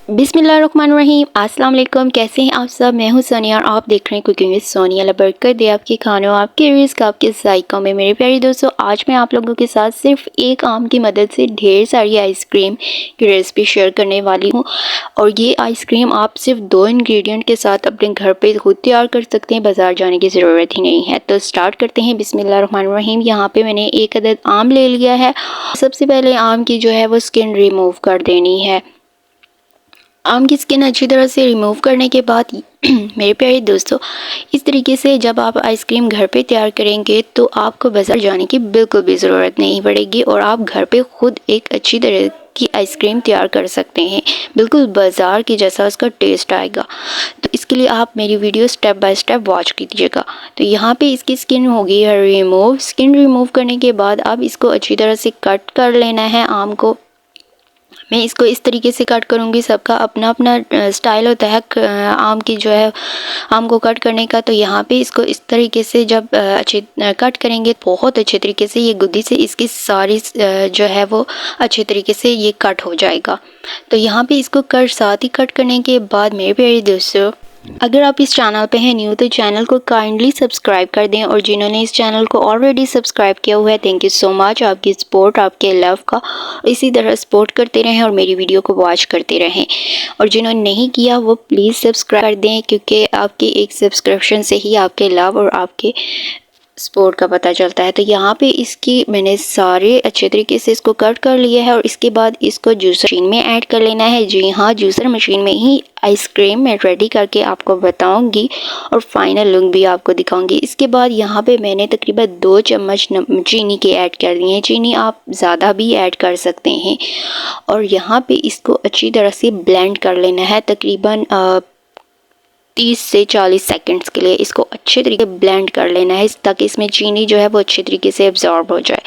बिस्मिल्लाहिर्रहमानिर्रहीम। अस्सलाम वालेकुम। कैसे हैं आप सब? मैं हूं सोनिया और आप देख रहे हैं कुकिंग विद सोनिया। अल्लाह बरकत दे आपके खानों, आपके रिस्क, आपके जायकों में। मेरे प्यारे दोस्तों, आज मैं आप लोगों के साथ सिर्फ एक आम की मदद से ढेर सारी आइसक्रीम की रेसिपी शेयर करने वाली हूं। और ये आइसक्रीम आप सिर्फ 2 इंग्रेडिएंट के साथ अपने घर पे खुद तैयार कर सकते हैं, बाजार जाने की ज़रूरत ही नहीं है। तो स्टार्ट करते हैं। बिस्मिल्लाहिर्रहमानिर्रहीम। यहाँ पे मैंने 1 अदद आम ले लिया है। सबसे पहले आम की जो है वो स्किन रिमूव कर देनी है। आम की स्किन अच्छी तरह से रिमूव करने के बाद मेरे प्यारे दोस्तों, इस तरीके से जब आप आइसक्रीम घर पे तैयार करेंगे तो आपको बाज़ार जाने की बिल्कुल भी ज़रूरत नहीं पड़ेगी और आप घर पे खुद एक अच्छी तरह की आइसक्रीम तैयार कर सकते हैं। बिल्कुल बाज़ार की जैसा उसका टेस्ट आएगा। तो इसके लिए आप मेरी video step by step watch कीजिएगा। तो यहाँ पे इसकी स्किन हो गई है रिमूव। स्किन रिमूव करने के बाद अब इसको अच्छी तरह से कट कर लेना है। आम को मैं इसको इस तरीके से कट करूँगी। सबका अपना अपना स्टाइल होता है आम की जो है आम को कट करने का। तो यहाँ पे इसको इस तरीके से जब अच्छे कट करेंगे, बहुत अच्छे तरीके से ये गुद्दी से इसकी सारी जो है वो अच्छे तरीके से ये कट हो जाएगा। तो यहाँ पे इसको साथ ही कट करने के बाद मेरे प्यारे दोस्तों, अगर आप इस चैनल पे हैं न्यू तो चैनल को काइंडली सब्सक्राइब कर दें, और जिन्होंने इस चैनल को ऑलरेडी सब्सक्राइब किया हुआ है, थैंक यू सो मच। आपकी सपोर्ट, आपके लव का इसी तरह सपोर्ट करते रहें और मेरी वीडियो को वॉच करते रहें। और जिन्होंने नहीं किया वो प्लीज़ सब्सक्राइब कर दें, क्योंकि आपके एक सब्सक्रिप्शन से ही आपके लव और आपके सपोर्ट का पता चलता है। तो यहाँ पे इसकी मैंने सारे अच्छे तरीके से इसको कट कर लिया है और इसके बाद इसको जूसर मशीन में ऐड कर लेना है। जी हाँ, जूसर मशीन में ही आइसक्रीम मैं रेडी करके आपको बताऊंगी और फाइनल लुक भी आपको दिखाऊंगी। इसके बाद यहाँ पे मैंने तकरीबन 2 चम्मच चीनी के ऐड कर दिए हैं। चीनी आप ज़्यादा भी ऐड कर सकते हैं। और यहाँ पे इसको अच्छी तरह से ब्लेंड कर लेना है। तकरीबन 30 से 40 सेकंड्स के लिए इसको अच्छे तरीके से ब्लेंड कर लेना है, ताकि इसमें चीनी जो है वो अच्छे तरीके से एब्जॉर्ब हो जाए।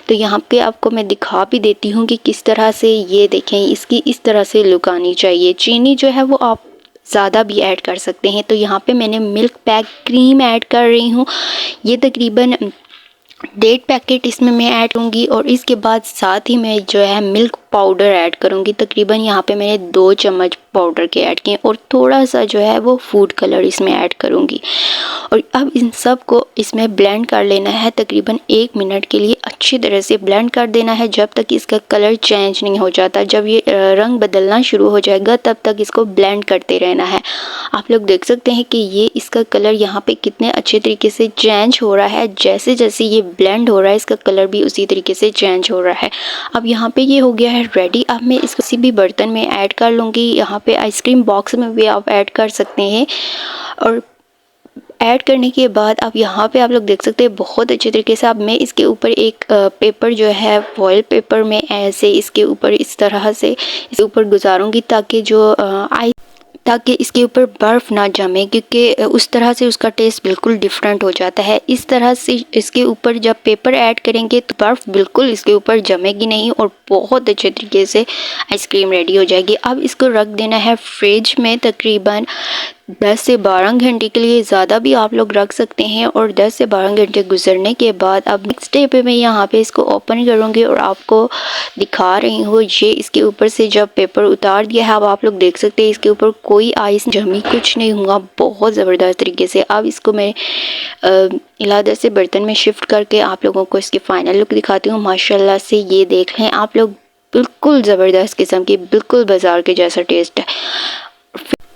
तो यहाँ पे आपको मैं दिखा भी देती हूँ कि किस तरह से, ये देखें, इसकी इस तरह से लुक आनी चाहिए। चीनी जो है वो आप ज़्यादा भी ऐड कर सकते हैं। तो यहाँ पे मैंने मिल्क पैक क्रीम ऐड कर रही हूँ। ये तकरीबन 1.5 पैकेट इसमें मैं ऐड करूँगी। और इसके बाद साथ ही मैं जो है मिल्क पाउडर ऐड करूँगी। तकरीबन यहाँ पे मैंने 2 चम्मच पाउडर के ऐड किए और थोड़ा सा जो है वो फूड कलर इसमें ऐड करूँगी। और अब इन सब को इसमें ब्लेंड कर लेना है। तकरीबन 1 मिनट के लिए अच्छी तरह से ब्लेंड कर देना है, जब तक इसका कलर चेंज नहीं हो जाता। जब ये रंग बदलना शुरू हो जाएगा तब तक इसको ब्लेंड करते रहना है। आप लोग देख सकते हैं कि ये इसका कलर यहाँ पे कितने अच्छे तरीके से चेंज हो रहा है। जैसे जैसे ये ब्लेंड हो रहा है इसका कलर भी उसी तरीके से चेंज हो रहा है। अब यहाँ पे ये हो गया है रेडी। अब मैं इसको किसी भी बर्तन में ऐड कर लूँगी। यहाँ पे आइसक्रीम बॉक्स में भी आप ऐड कर सकते हैं। और ऐड करने के बाद अब यहाँ पे आप लोग देख सकते हैं बहुत अच्छे तरीके से। अब मैं इसके ऊपर एक पेपर जो है फॉइल पेपर में ऐसे इसके ऊपर इस तरह से इसके ऊपर गुजारूंगी, ताकि इसके ऊपर बर्फ़ ना जमे, क्योंकि उस तरह से उसका टेस्ट बिल्कुल डिफरेंट हो जाता है। इस तरह से इसके ऊपर जब पेपर ऐड करेंगे तो बर्फ़ बिल्कुल इसके ऊपर जमेगी नहीं और बहुत अच्छे तरीके से आइसक्रीम रेडी हो जाएगी। अब इसको रख देना है फ्रिज में तकरीबन 10 से 12 घंटे के लिए। ज़्यादा भी आप लोग रख सकते हैं। और 10 से 12 घंटे गुजरने के बाद अब नेक्स्ट डे पे मैं यहाँ पे इसको ओपन करूँगी और आपको दिखा रही हूँ। ये इसके ऊपर से जब पेपर उतार दिया है, अब आप लोग देख सकते हैं इसके ऊपर कोई आइस जमी कुछ नहीं हुआ, बहुत ज़बरदस्त तरीके से। अब इसको मैं इलादा से बर्तन में शिफ्ट करके आप लोगों को इसकी फ़ाइनल लुक दिखाती हूँ। माशाल्लाह से ये देख लें आप लोग, बिल्कुल ज़बरदस्त किस्म की, बिल्कुल बाज़ार के जैसा टेस्ट है।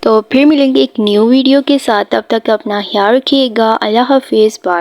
तो फिर मिलेंगे एक न्यू वीडियो के साथ। तब तक अपना ख्याल रखिएगा। अल्लाह हाफिज़, बाय।